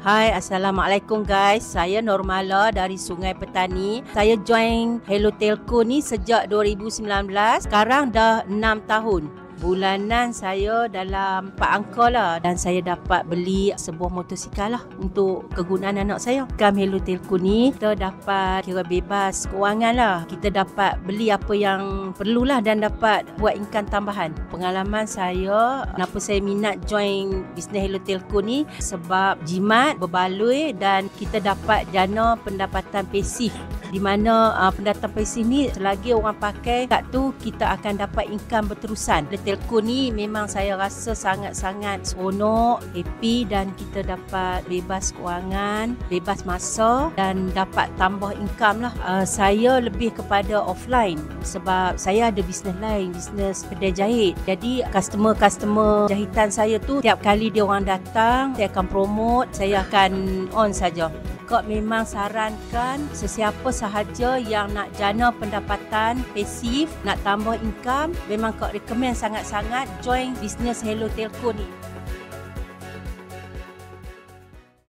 Hai, Assalamualaikum guys. Saya Normala dari Sungai Petani. Saya join Hello Telco ni sejak 2019. Sekarang dah 6 tahun. Bulanan saya dalam 4 angka lah. Dan saya dapat beli sebuah motosikal lah untuk kegunaan anak saya. Skam Hello Telco ni kita dapat kira bebas kewangan lah. Kita dapat beli apa yang perlulah dan dapat buat income tambahan. Pengalaman saya, kenapa saya minat join bisnes Hello Telco ni, sebab jimat, berbaloi dan kita dapat jana pendapatan pasif. Di mana pendapatan pasif ni selagi orang pakai kad tu, kita akan dapat income berterusan. Telco ni memang saya rasa sangat-sangat seronok, happy dan kita dapat bebas kewangan, bebas masa dan dapat tambah income lah. Saya lebih kepada offline sebab saya ada bisnes lain, bisnes kedai jahit. Jadi customer jahitan saya tu, tiap kali dia orang datang, saya akan promote, saya akan on saja. Kak memang sarankan sesiapa sahaja yang nak jana pendapatan pasif, nak tambah income, memang Kak recommend sangat-sangat join bisnes Hello Telco ni.